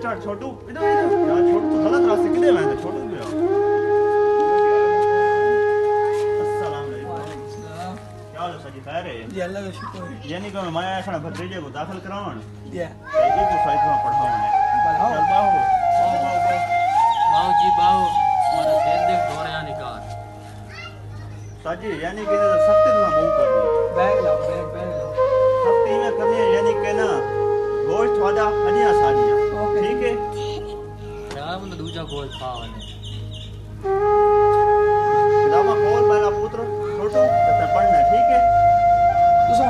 start छोटू इधर इधर यार छोटू तो गलत रास्ते किधर मैं छोटू भी आओ अस्सलाम वालेकुम क्या हाल है सजी खैर है जी अल्लाह का शुक्र है यानी कि मैं आया खाना भतीजे को दाखिल करावन जी ये तो साइड में पढ़ाऊं बढ़ाओ चल बाहु बाऊ जी बाऊ हमारा देख देख दौरे निकाल सजी यानी कि सख्ती में बहुत करनी बैग लाओ बैग लाओ सख्ती में करनी है यानी कि ना गोश्त वादा हनिया सानिया ओके ठीक है यार मैं दूजा गोल खावने किताबा खोल मेरा पुत्र छोटू तो पढ़ना ठीक है तुसा